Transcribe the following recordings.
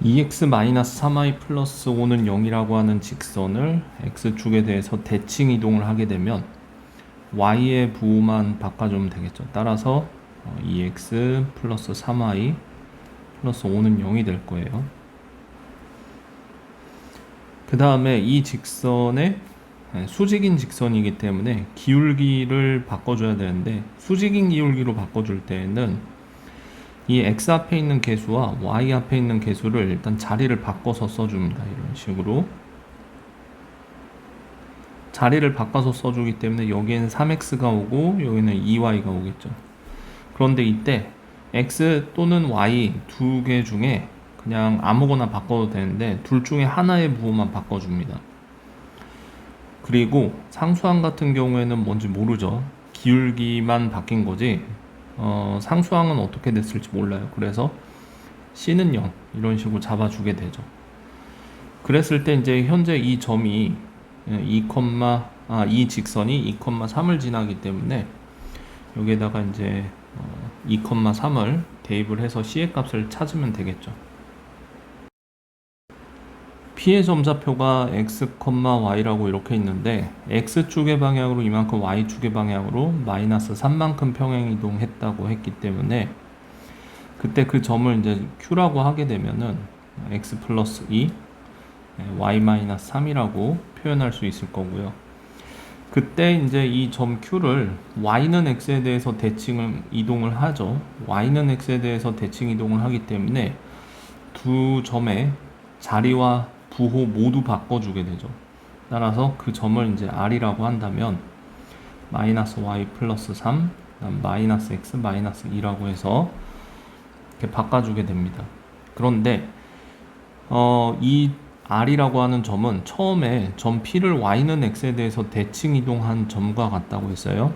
2x-3y 플러스 5는 0이라고 하는 직선을 x축에 대해서 대칭 이동을 하게 되면 y의 부호만 바꿔주면 되겠죠. 따라서 2x 플러스 3y 플러스 5는 0이 될 거예요. 그 다음에 이 직선의 수직인 직선이기 때문에 기울기를 바꿔줘야 되는데, 수직인 기울기로 바꿔줄 때에는 이 x 앞에 있는 개수와 y 앞에 있는 개수를 일단 자리를 바꿔서 써줍니다. 이런 식으로 자리를 바꿔서 써주기 때문에 여기에는 3x가 오고 여기는 2y가 오겠죠. 그런데 이때 x 또는 y 두 개 중에 그냥 아무거나 바꿔도 되는데 둘 중에 하나의 부호만 바꿔줍니다. 그리고 상수항 같은 경우에는 뭔지 모르죠. 기울기만 바뀐 거지 상수항은 어떻게 됐을지 몰라요. 그래서 c는 0 이런 식으로 잡아주게 되죠. 그랬을 때 이제 현재 이 점이 이 직선이 2,3을 지나기 때문에 여기에다가 이제 2,3을 대입을 해서 c의 값을 찾으면 되겠죠. p의 점좌표가 x, y라고 이렇게 있는데 x축의 방향으로 이만큼, y축의 방향으로 마이너스 3만큼 평행 이동했다고 했기 때문에 그때 그 점을 이제 q라고 하게 되면은 x 플러스 2, y 마이너스 3이라고 표현할 수 있을 거고요. 그때 이제 이 점 q를 y는 x에 대해서 대칭을 이동을 하죠. y는 x에 대해서 대칭 이동을 하기 때문에 두 점의 자리와 부호 모두 바꿔주게 되죠. 따라서 그 점을 이제 r이라고 한다면 마이너스 y 플러스 3, 마이너스 x 마이너스 2라고 해서 이렇게 바꿔주게 됩니다. 그런데 이 r이라고 하는 점은 처음에 점 p를 y는 x에 대해서 대칭 이동한 점과 같다고 했어요.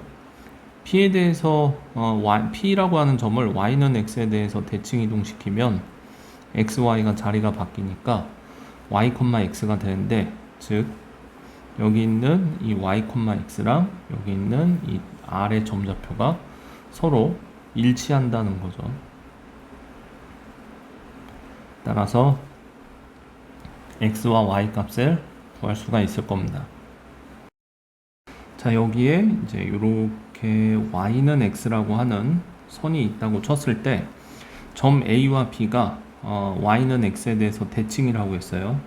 p에 대해서 p라고 하는 점을 y는 x에 대해서 대칭 이동시키면 x, y가 자리가 바뀌니까 y, x가 되는데, 즉 여기 있는 이 y, x랑 여기 있는 이 r의 점좌표가 서로 일치한다는 거죠. 따라서 x와 y 값을 구할 수가 있을 겁니다. 자, 여기에 이제 이렇게 y는 x라고 하는 선이 있다고 쳤을 때 점 a와 b가 y는 x에 대해서 대칭이라고 했어요.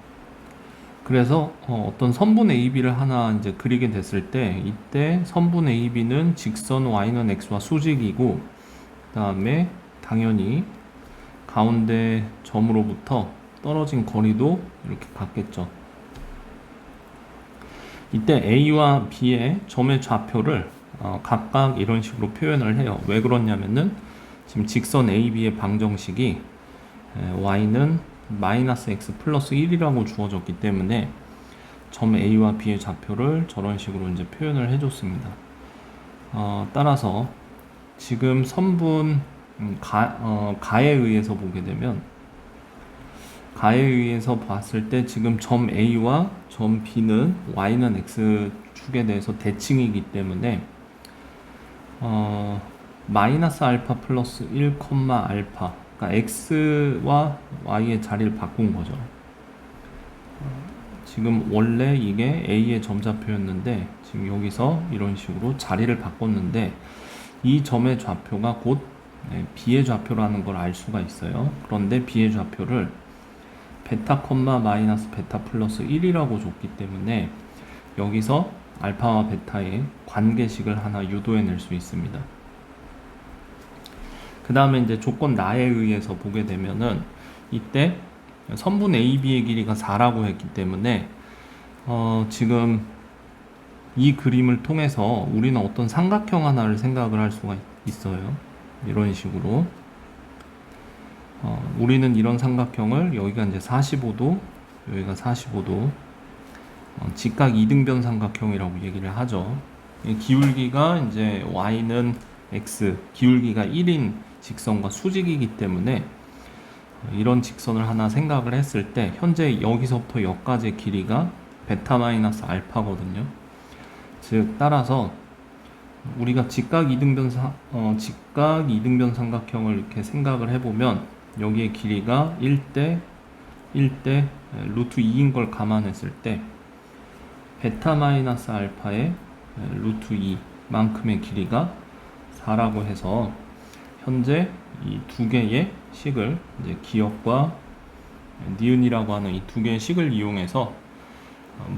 그래서 어떤 선분 AB를 하나 이제 그리게 됐을 때 이때 선분 AB는 직선 y는 x와 수직이고 그 다음에 당연히 가운데 점으로부터 떨어진 거리도 이렇게 같겠죠. 이때 A와 B의 점의 좌표를 각각 이런 식으로 표현을 해요. 왜 그러냐면은 지금 직선 AB의 방정식이 y는 마이너스 x 플러스 1이라고 주어졌기 때문에 점 A와 B의 좌표를 저런 식으로 이제 표현을 해줬습니다. 따라서 지금 선분 가에 의해서 보게 되면 가에 의해서 봤을 때 지금 점 A와 점 B는 y는 x축에 대해서 대칭이기 때문에 마이너스 알파 플러스 1, 알파, 그러니까 x와 y의 자리를 바꾼 거죠. 지금 원래 이게 a의 점좌표였는데 지금 여기서 이런 식으로 자리를 바꿨는데 이 점의 좌표가 곧 b의 좌표라는 걸 알 수가 있어요. 그런데 b의 좌표를 베타 마이너스 베타 플러스 1이라고 줬기 때문에 여기서 알파와 베타의 관계식을 하나 유도해낼 수 있습니다. 그 다음에 이제 조건 나에 의해서 보게 되면은 이때 선분 AB의 길이가 4라고 했기 때문에 지금 이 그림을 통해서 우리는 어떤 삼각형 하나를 생각을 할 수가 있어요. 이런 식으로 우리는 이런 삼각형을 여기가 이제 45도, 여기가 45도, 직각 이등변 삼각형이라고 얘기를 하죠. 기울기가 이제 y는 x, 기울기가 1인 직선과 수직이기 때문에 이런 직선을 하나 생각을 했을 때 현재 여기서부터 여기까지의 길이가 베타 마이너스 알파거든요. 즉 따라서 우리가 직각 이등변 삼각형을 이렇게 생각을 해보면 여기의 길이가 1대 1대 루트 2인 걸 감안했을 때 베타 마이너스 알파의 루트 2만큼의 길이가 4라고 해서 현재 이 두 개의 식을 이제 기역과 니은이라고 하는 이 두 개의 식을 이용해서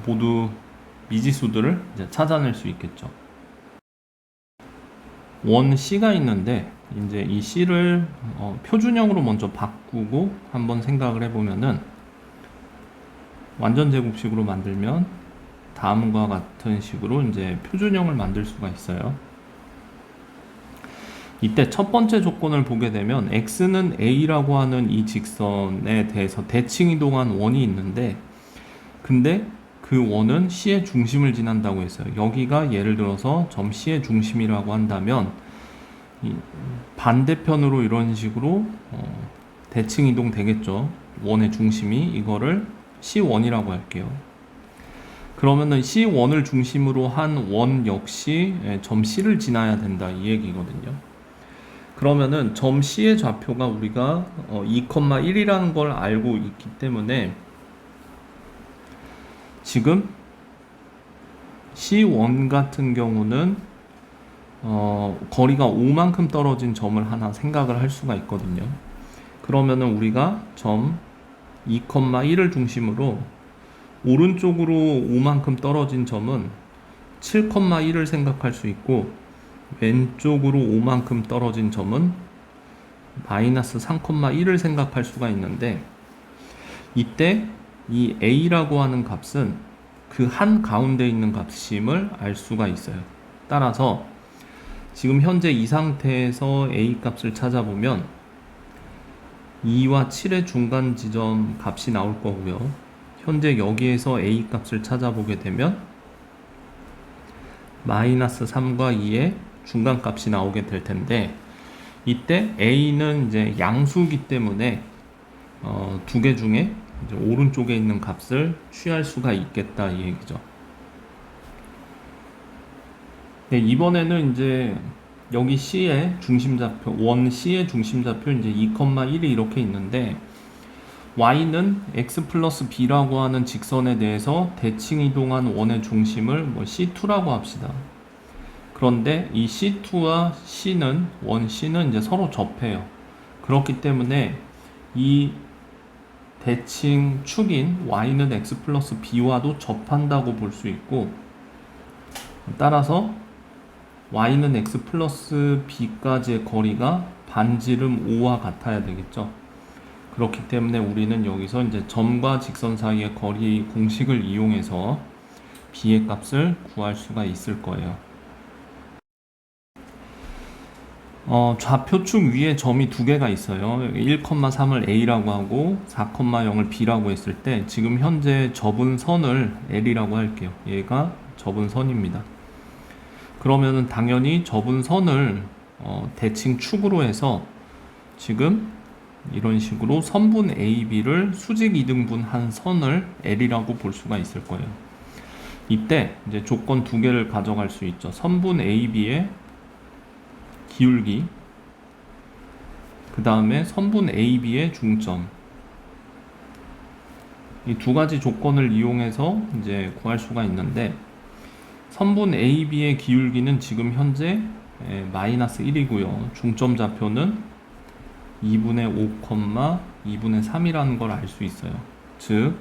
모두 미지수들을 이제 찾아낼 수 있겠죠. 원 C가 있는데 이제 이 C를 표준형으로 먼저 바꾸고 한번 생각을 해보면은 완전 제곱식으로 만들면 다음과 같은 식으로 이제 표준형을 만들 수가 있어요. 이때 첫 번째 조건을 보게 되면 x는 a라고 하는 이 직선에 대해서 대칭 이동한 원이 있는데 근데 그 원은 C의 중심을 지난다고 했어요. 여기가 예를 들어서 점 C의 중심이라고 한다면 이 반대편으로 이런 식으로 대칭 이동 되겠죠. 원의 중심이 이거를 C1이라고 할게요. 그러면은 C1을 중심으로 한 원 역시 점 C를 지나야 된다 이 얘기거든요. 그러면은 점 C의 좌표가 우리가 2,1이라는 걸 알고 있기 때문에 지금 C1 같은 경우는 거리가 5만큼 떨어진 점을 하나 생각을 할 수가 있거든요. 그러면은 우리가 점 2,1을 중심으로 오른쪽으로 5만큼 떨어진 점은 7,1을 생각할 수 있고 왼쪽으로 5만큼 떨어진 점은 마이너스 3,1을 생각할 수가 있는데 이때 이 a라고 하는 값은 그 한 가운데 있는 값임을 알 수가 있어요. 따라서 지금 현재 이 상태에서 a 값을 찾아보면 2와 7의 중간 지점 값이 나올 거고요. 현재 여기에서 a 값을 찾아보게 되면 마이너스 3과 2의 중간 값이 나오게 될 텐데 이때 a는 이제 양수이기 때문에 두 개 중에 이제 오른쪽에 있는 값을 취할 수가 있겠다 이 얘기죠. 네, 이번에는 이제 여기 C의 중심좌표, 원 C의 중심좌표 이제 2,1이 이렇게 있는데 y는 x 플러스 b라고 하는 직선에 대해서 대칭 이동한 원의 중심을 뭐 C2라고 합시다. 그런데 이 C2와 C는 원 C는 이제 서로 접해요. 그렇기 때문에 이 대칭 축인 y는 x 플러스 b와도 접한다고 볼 수 있고 따라서 y는 x 플러스 b까지의 거리가 반지름 5와 같아야 되겠죠. 그렇기 때문에 우리는 여기서 이제 점과 직선 사이의 거리 공식을 이용해서 b의 값을 구할 수가 있을 거예요. 좌표축 위에 점이 두 개가 있어요. 1,3을 a라고 하고 4,0을 b라고 했을 때 지금 현재 접은 선을 l이라고 할게요. 얘가 접은 선입니다. 그러면은 당연히 접은 선을 대칭 축으로 해서 지금 이런 식으로 선분 AB를 수직 이등분한 선을 L이라고 볼 수가 있을 거예요. 이때 이제 조건 두 개를 가져갈 수 있죠. 선분 AB의 기울기, 그 다음에 선분 AB의 중점. 이 두 가지 조건을 이용해서 이제 구할 수가 있는데 선분 AB의 기울기는 지금 현재 마이너스 1이고요. 중점 좌표는 2분의 5, 2분의 3이라는 걸 알 수 있어요. 즉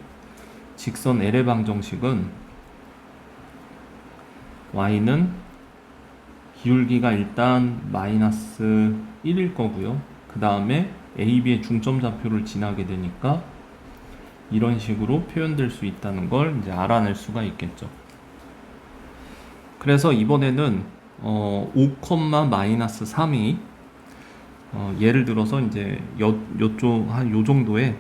직선 L의 방정식은 y는 기울기가 일단 마이너스 1일 거고요. 그 다음에 AB의 중점 좌표를 지나게 되니까 이런 식으로 표현될 수 있다는 걸 이제 알아낼 수가 있겠죠. 그래서 이번에는 5, 마이너스 3이 예를 들어서 이제 요쪽 한 요 정도에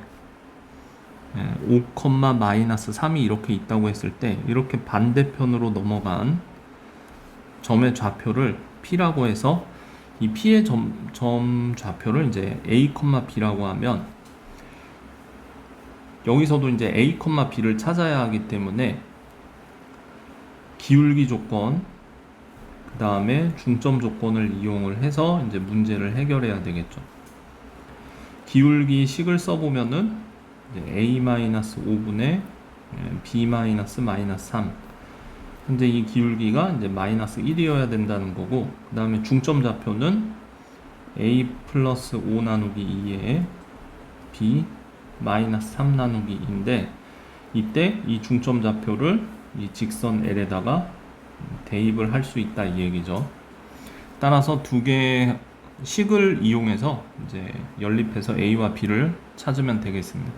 5, 마이너스 3이 이렇게 있다고 했을 때 이렇게 반대편으로 넘어간 점의 좌표를 P라고 해서 이 P의 점 좌표를 이제 A, B라고 하면 여기서도 이제 A, B를 찾아야 하기 때문에 기울기 조건 그 다음에 중점 조건을 이용을 해서 이제 문제를 해결해야 되겠죠. 기울기 식을 써보면은 a-5분의 b-3. 현재 이 기울기가 이제 마이너스 1이어야 된다는 거고, 그 다음에 중점 좌표는 a 플러스 5 나누기 2에 b 마이너스 3 나누기 2인데, 이때 이 중점 좌표를 이 직선 L에다가 대입을 할 수 있다 이 얘기죠. 따라서 두 개의 식을 이용해서 이제 연립해서 a와 b를 찾으면 되겠습니다.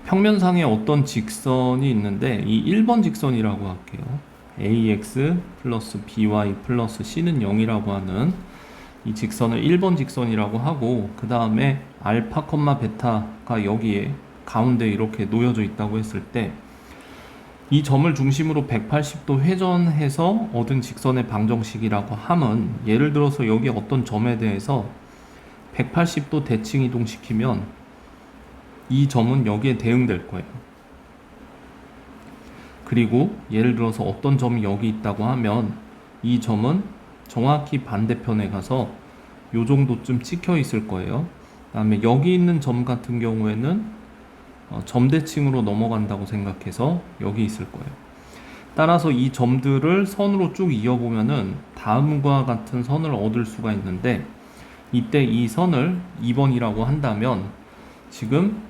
평면상에 어떤 직선이 있는데 이 1번 직선이라고 할게요. ax 플러스 by 플러스 c는 0이라고 하는 이 직선을 1번 직선이라고 하고, 그 다음에 알파, 베타가 여기에 가운데 이렇게 놓여져 있다고 했을 때 이 점을 중심으로 180도 회전해서 얻은 직선의 방정식이라고 함은, 예를 들어서 여기 어떤 점에 대해서 180도 대칭 이동시키면 이 점은 여기에 대응될 거예요. 그리고 예를 들어서 어떤 점이 여기 있다고 하면 이 점은 정확히 반대편에 가서 요 정도쯤 찍혀 있을 거예요. 그 다음에 여기 있는 점 같은 경우에는 점대칭으로 넘어간다고 생각해서 여기 있을 거예요. 따라서 이 점들을 선으로 쭉 이어보면은 다음과 같은 선을 얻을 수가 있는데, 이때 이 선을 2번이라고 한다면 지금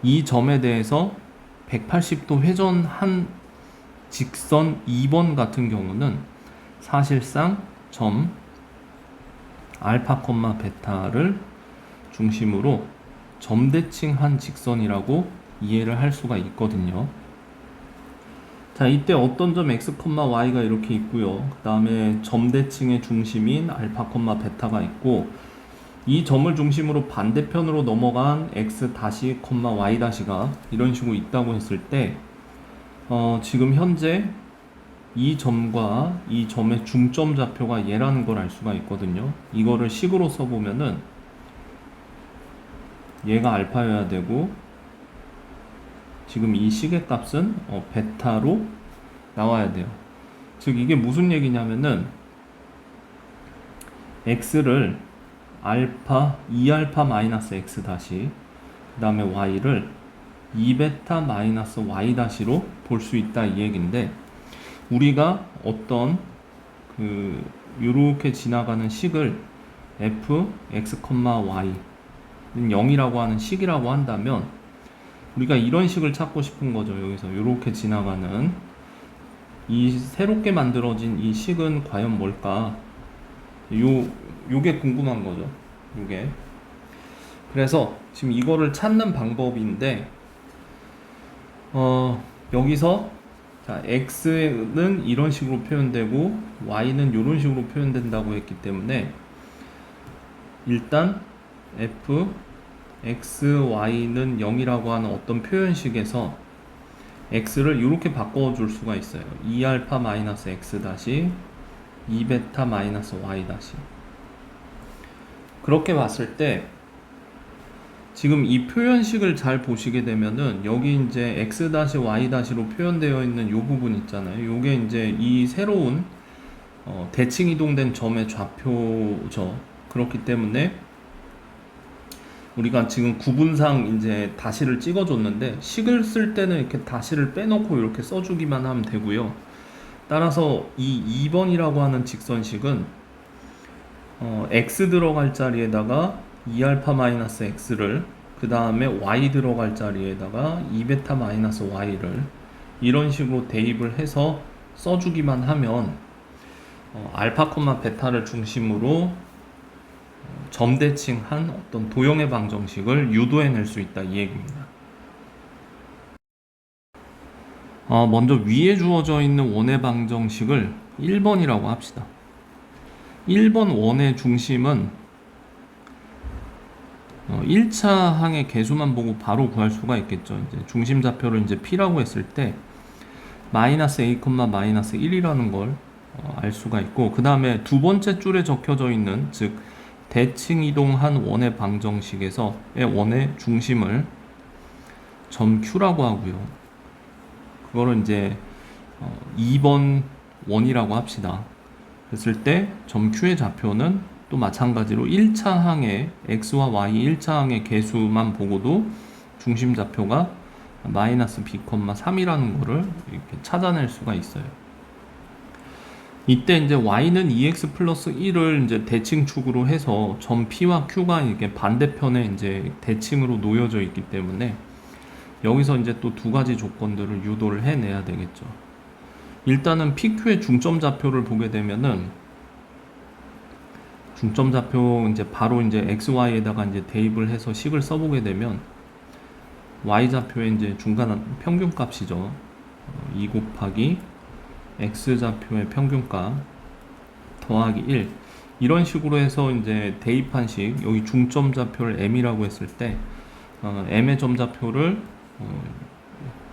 이 점에 대해서 180도 회전한 직선 2번 같은 경우는 사실상 점 알파, 베타를 중심으로 점대칭한 직선이라고 이해를 할 수가 있거든요. 자, 이때 어떤 점 x, y가 이렇게 있고요. 그 다음에 점대칭의 중심인 알파, 베타가 있고, 이 점을 중심으로 반대편으로 넘어간 x 다시, y 다시가 이런 식으로 있다고 했을 때, 지금 현재 이 점과 이 점의 중점 좌표가 얘라는 걸 알 수가 있거든요. 이거를 식으로 써보면은 얘가 알파여야 되고, 지금 이 식의 값은 베타로 나와야 돼요. 즉 이게 무슨 얘기냐면은 x를 알파 2알파 마이너스 x 다시, 그 다음에 y를 2베타 마이너스 y 다시로 볼 수 있다 이 얘기인데, 우리가 어떤 요렇게 지나가는 식을 f, x, y 0이라고 하는 식이라고 한다면 우리가 이런 식을 찾고 싶은 거죠. 여기서 이렇게 지나가는 이 새롭게 만들어진 이 식은 과연 뭘까? 요게 궁금한 거죠. 요게. 그래서 지금 이거를 찾는 방법인데, 여기서 자, x는 이런 식으로 표현되고 y는 이런 식으로 표현된다고 했기 때문에 일단 f, x, y는 0이라고 하는 어떤 표현식에서 x를 이렇게 바꿔줄 수가 있어요. 2알파 마이너스 x 다시 2베타 마이너스 y 다시. 그렇게 봤을 때 지금 이 표현식을 잘 보시게 되면은 여기 이제 x 다시 y 다시로 표현되어 있는 이 부분 있잖아요. 요게 이제 이 새로운 대칭 이동된 점의 좌표죠. 그렇기 때문에 우리가 지금 구분상 이제 다시를 찍어줬는데, 식을 쓸 때는 이렇게 다시를 빼놓고 이렇게 써주기만 하면 되고요. 따라서 이 2번이라고 하는 직선식은 x 들어갈 자리에다가 2알파 마이너스 x를, 그 다음에 y 들어갈 자리에다가 2베타 마이너스 y를 이런 식으로 대입을 해서 써주기만 하면 알파, 베타를 중심으로 점대칭한 어떤 도형의 방정식을 유도해낼 수 있다 이 얘기입니다. 먼저 위에 주어져 있는 원의 방정식을 1번이라고 합시다. 1번 원의 중심은 1차 항의 개수만 보고 바로 구할 수가 있겠죠. 이제 중심 좌표를 이제 P라고 했을 때 마이너스 A, 마이너스 1이라는 걸 알 수가 있고, 그 다음에 두 번째 줄에 적혀져 있는, 즉 대칭 이동한 원의 방정식에서의 원의 중심을 점 Q라고 하고요. 그거를 이제 2번 원이라고 합시다. 그랬을 때 점 Q의 좌표는 또 마찬가지로 1차 항의 x와 y 1차 항의 개수만 보고도 중심 좌표가 마이너스 b, 3이라는 거를 이렇게 찾아낼 수가 있어요. 이때 이제 y는 2x 플러스 1을 이제 대칭축으로 해서 점 p와 q가 이렇게 반대편에 이제 대칭으로 놓여져 있기 때문에 여기서 이제 또 두 가지 조건들을 유도를 해내야 되겠죠. 일단은 PQ의 중점 좌표를 보게 되면은 중점 좌표 이제 바로 이제 XY에다가 이제 대입을 해서 식을 써보게 되면 Y 좌표의 이제 중간 평균 값이죠. 2 곱하기 X 좌표의 평균값 더하기 1 이런 식으로 해서 이제 대입한 식 여기 중점 좌표를 M이라고 했을 때 M의 점좌표를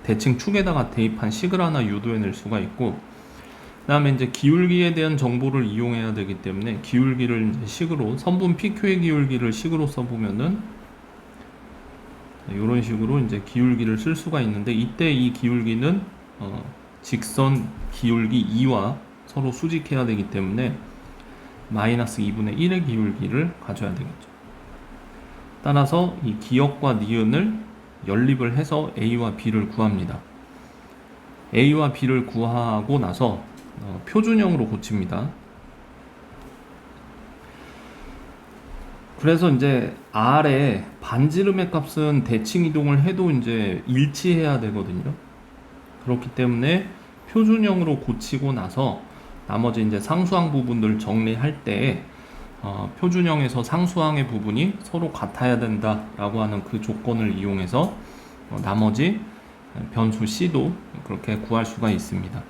대칭 축에다가 대입한 식을 하나 유도해낼 수가 있고 그 다음에 이제 기울기에 대한 정보를 이용해야 되기 때문에 기울기를 이제 식으로 선분 PQ의 기울기를 식으로 써보면은 이런 식으로 이제 기울기를 쓸 수가 있는데 이때 이 기울기는 직선 기울기 2와 서로 수직해야 되기 때문에 마이너스 2분의 1의 기울기를 가져야 되겠죠. 따라서 이 기역과 니은을 연립을 해서 A와 B를 구합니다. A와 B를 구하고 나서 표준형으로 고칩니다. 그래서 이제 R의 반지름의 값은 대칭 이동을 해도 이제 일치해야 되거든요. 그렇기 때문에 표준형으로 고치고 나서 나머지 이제 상수항 부분들 정리할 때 표준형에서 상수항의 부분이 서로 같아야 된다라고 하는 그 조건을 이용해서 나머지 변수 C도 그렇게 구할 수가 있습니다.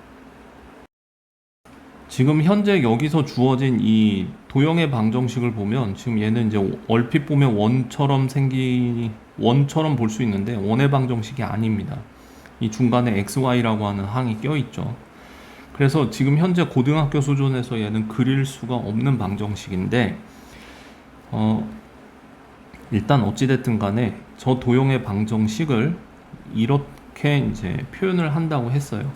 지금 현재 여기서 주어진 이 도형의 방정식을 보면 지금 얘는 이제 얼핏 보면 원처럼 볼 수 있는데 원의 방정식이 아닙니다. 이 중간에 XY라고 하는 항이 껴있죠. 그래서 지금 현재 고등학교 수준에서 얘는 그릴 수가 없는 방정식인데 일단 어찌됐든 간에 저 도형의 방정식을 이렇게 이제 표현을 한다고 했어요.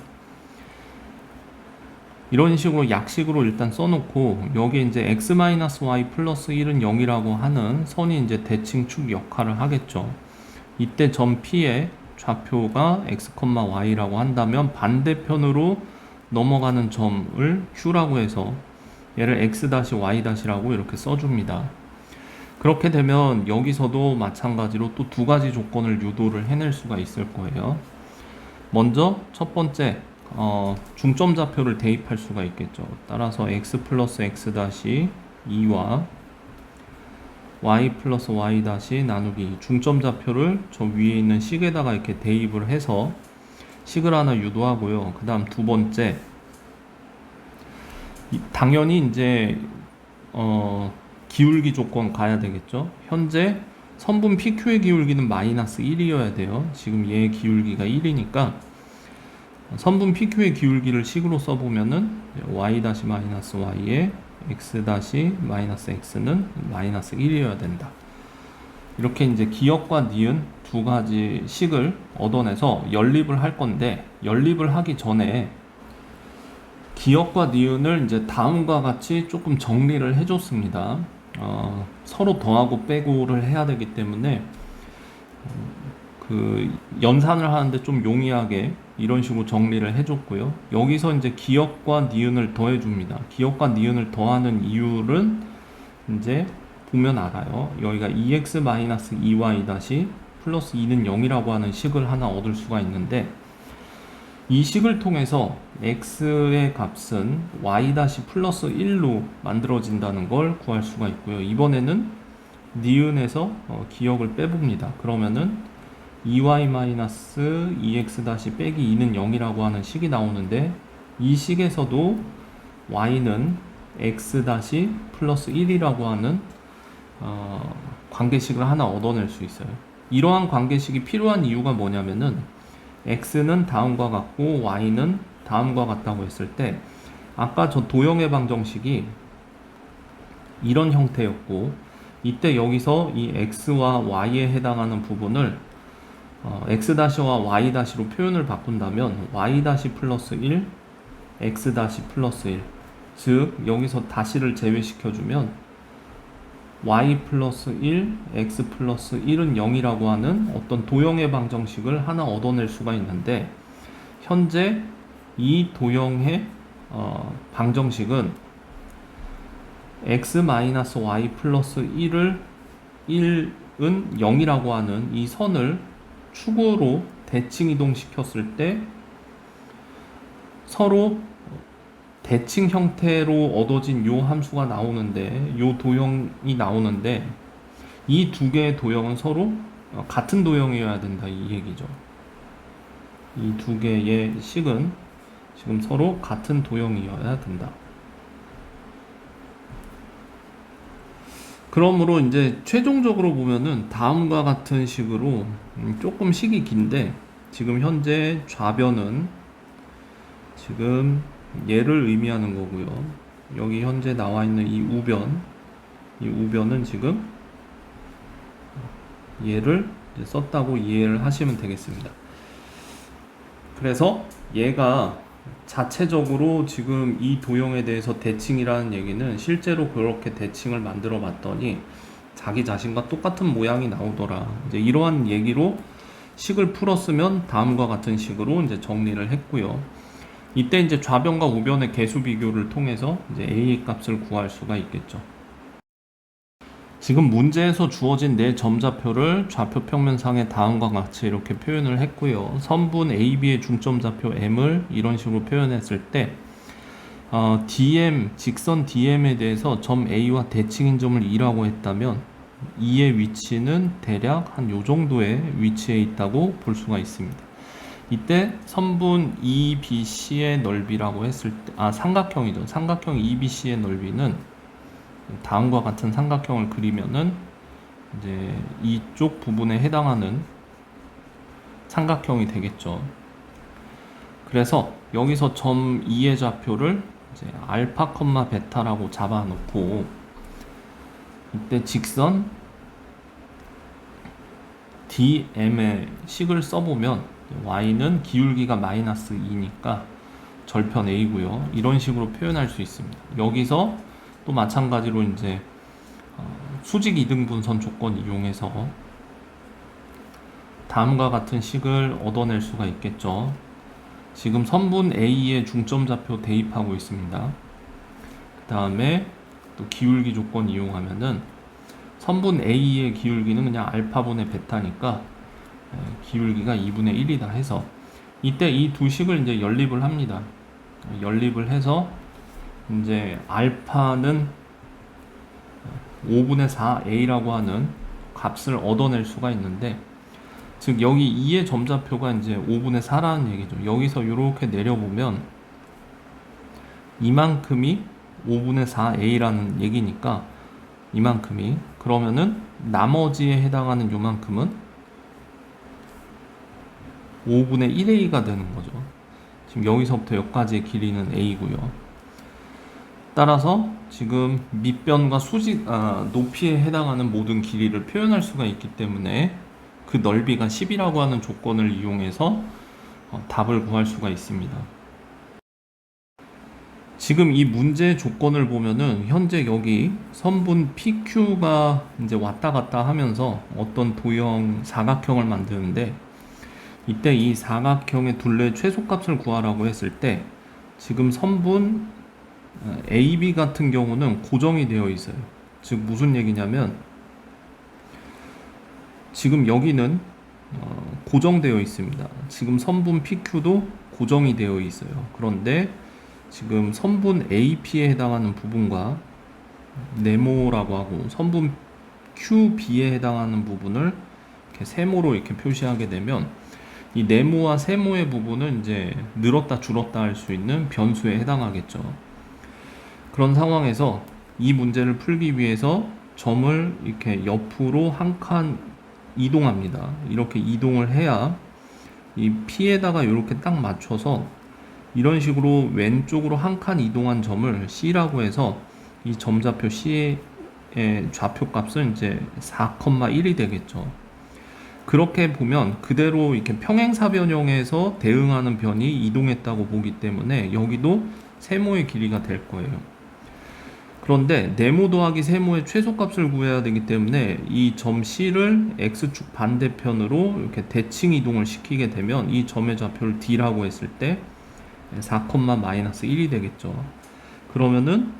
이런 식으로 약식으로 일단 써놓고 여기에 이제 x-y 플러스 1은 0이라고 하는 선이 이제 대칭축 역할을 하겠죠. 이때 점 P의 좌표가 x, y라고 한다면 반대편으로 넘어가는 점을 Q라고 해서 얘를 x-y-라고 이렇게 써줍니다. 그렇게 되면 여기서도 마찬가지로 또 두 가지 조건을 유도를 해낼 수가 있을 거예요. 먼저 첫 번째 중점 좌표를 대입할 수가 있겠죠. 따라서 x 플러스 x-2와 y 플러스 y- 나누기 중점 좌표를 저 위에 있는 식에다가 이렇게 대입을 해서 식을 하나 유도하고요. 그 다음 두 번째 당연히 이제 기울기 조건 가야 되겠죠. 현재 선분 PQ의 기울기는 마이너스 1이어야 돼요. 지금 얘의 기울기가 1이니까 선분 PQ의 기울기를 식으로 써보면은 y-y에 x-x는 마이너스 1이어야 된다. 이렇게 이제 기역과 니은 두 가지 식을 얻어내서 연립을 할 건데 연립을 하기 전에 기역과 니은을 이제 다음과 같이 조금 정리를 해줬습니다. 서로 더하고 빼고를 해야 되기 때문에 그 연산을 하는데 좀 용이하게 이런 식으로 정리를 해줬고요. 여기서 이제 기역과 니은을 더해줍니다. 기역과 니은을 더하는 이유는 이제 보면 알아요. 여기가 2x-2y- 플러스 2는 0이라고 하는 식을 하나 얻을 수가 있는데 이 식을 통해서 x의 값은 y- 플러스 1로 만들어진다는 걸 구할 수가 있고요. 이번에는 니은에서 기역을 빼봅니다. 그러면은 2y-2x- 빼기 2는 0이라고 하는 식이 나오는데 이 식에서도 y는 x- 플러스 1이라고 하는 관계식을 하나 얻어낼 수 있어요. 이러한 관계식이 필요한 이유가 뭐냐면은 x는 다음과 같고 y는 다음과 같다고 했을 때 아까 저 도형의 방정식이 이런 형태였고 이때 여기서 이 x와 y에 해당하는 부분을 x-와 y-로 표현을 바꾼다면 y- 플러스 1, x- 플러스 1 즉 여기서 다시를 제외시켜주면 y 플러스 1, x 플러스 1은 0이라고 하는 어떤 도형의 방정식을 하나 얻어낼 수가 있는데, 현재 이 도형의 방정식은 x-y 플러스 1은 0이라고 하는 이 선을 축으로 대칭 이동시켰을 때 서로 대칭 형태로 얻어진 요 함수가 나오는데, 요 도형이 나오는데, 이 두 개의 도형은 서로 같은 도형이어야 된다, 이 얘기죠. 이 두 개의 식은 지금 서로 같은 도형이어야 된다. 그러므로 이제 최종적으로 보면은 다음과 같은 식으로 조금 식이 긴데, 지금 현재 좌변은 지금 얘를 의미하는 거고요. 여기 현재 나와 있는 이 우변은 지금 얘를 이제 썼다고 이해를 하시면 되겠습니다. 그래서 얘가 자체적으로 지금 이 도형에 대해서 대칭이라는 얘기는 실제로 그렇게 대칭을 만들어 봤더니 자기 자신과 똑같은 모양이 나오더라. 이제 이러한 얘기로 식을 풀었으면 다음과 같은 식으로 이제 정리를 했고요. 이때 이제 좌변과 우변의 개수 비교를 통해서 이제 a 값을 구할 수가 있겠죠. 지금 문제에서 주어진 네 점좌표를 좌표 평면상에 다음과 같이 이렇게 표현을 했고요. 선분 AB의 중점좌표 M을 이런 식으로 표현했을 때 DM, 직선 DM에 대해서 점 A와 대칭인 점을 2라고 했다면 E의 위치는 대략 한 요 정도의 위치에 있다고 볼 수가 있습니다. 이때 선분 EBC의 넓이라고 했을 때, 삼각형이죠. 삼각형 EBC의 넓이는 다음과 같은 삼각형을 그리면은 이제 이쪽 부분에 해당하는 삼각형이 되겠죠. 그래서 여기서 점 2의 좌표를 이제 알파, 베타라고 잡아놓고, 이때 직선 DM의 식을 써보면 y는 기울기가 마이너스 2니까 절편 a고요. 이런 식으로 표현할 수 있습니다. 여기서 또 마찬가지로 이제 수직 이등분선 조건 이용해서 다음과 같은 식을 얻어낼 수가 있겠죠. 지금 선분 A의 중점좌표 대입하고 있습니다. 그 다음에 또 기울기 조건 이용하면은 선분 A의 기울기는 그냥 알파분의 베타니까 기울기가 2분의 1이다 해서 이때 이 두 식을 이제 연립을 합니다. 연립을 해서 이제 알파는 5분의 4a라고 하는 값을 얻어낼 수가 있는데, 즉 여기 2의 점좌표가 이제 5분의 4라는 얘기죠. 여기서 이렇게 내려보면 이만큼이 5분의 4a라는 얘기니까 이만큼이, 그러면은 나머지에 해당하는 요만큼은 5분의 1a가 되는 거죠. 지금 여기서부터 여기까지의 길이는 a고요. 따라서 지금 밑변과 높이에 해당하는 모든 길이를 표현할 수가 있기 때문에 그 넓이가 10이라고 하는 조건을 이용해서 답을 구할 수가 있습니다. 지금 이 문제 조건을 보면은 현재 여기 선분 PQ가 이제 왔다 갔다 하면서 어떤 도형 사각형을 만드는데, 이때 이 사각형의 둘레 최소값을 구하라고 했을 때 지금 선분 AB 같은 경우는 고정이 되어 있어요. 즉 무슨 얘기냐면 지금 여기는 고정되어 있습니다. 지금 선분 PQ도 고정이 되어 있어요. 그런데 지금 선분 AP에 해당하는 부분과 네모라고 하고 선분 QB에 해당하는 부분을 이렇게 세모로 이렇게 표시하게 되면 이 네모와 세모의 부분은 이제 늘었다 줄었다 할 수 있는 변수에 해당하겠죠. 그런 상황에서 이 문제를 풀기 위해서 점을 이렇게 옆으로 한 칸 이동합니다. 이렇게 이동을 해야 이 P에다가 이렇게 딱 맞춰서 이런 식으로 왼쪽으로 한 칸 이동한 점을 C라고 해서 이 점좌표 C의 좌표 값은 이제 4,1이 되겠죠. 그렇게 보면 그대로 이렇게 평행사변형에서 대응하는 변이 이동했다고 보기 때문에 여기도 세모의 길이가 될 거예요. 그런데 네모 더하기 세모의 최소값을 구해야 되기 때문에 이 점 C를 X축 반대편으로 이렇게 대칭 이동을 시키게 되면 이 점의 좌표를 D라고 했을 때 4,-1이 되겠죠. 그러면은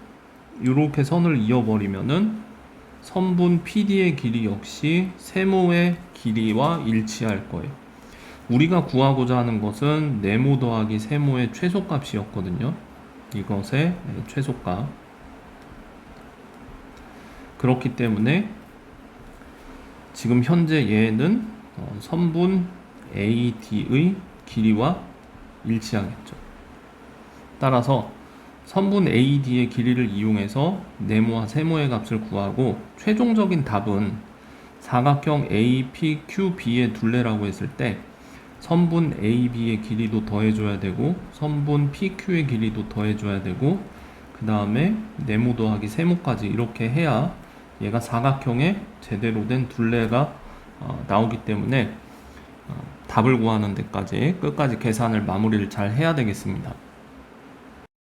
이렇게 선을 이어버리면은 선분 PD의 길이 역시 세모의 길이와 일치할 거예요. 우리가 구하고자 하는 것은 네모 더하기 세모의 최소값이었거든요. 이것의 최소값. 그렇기 때문에 지금 현재 얘는 선분 AD의 길이와 일치하겠죠. 따라서 선분 AD의 길이를 이용해서 네모와 세모의 값을 구하고 최종적인 답은 사각형 APQB의 둘레라고 했을 때 선분 AB의 길이도 더해줘야 되고 선분 PQ의 길이도 더해줘야 되고 그 다음에 네모 더하기 세모까지 이렇게 해야 얘가 사각형의 제대로 된 둘레가 나오기 때문에 답을 구하는 데까지 끝까지 계산을 마무리를 잘 해야 되겠습니다.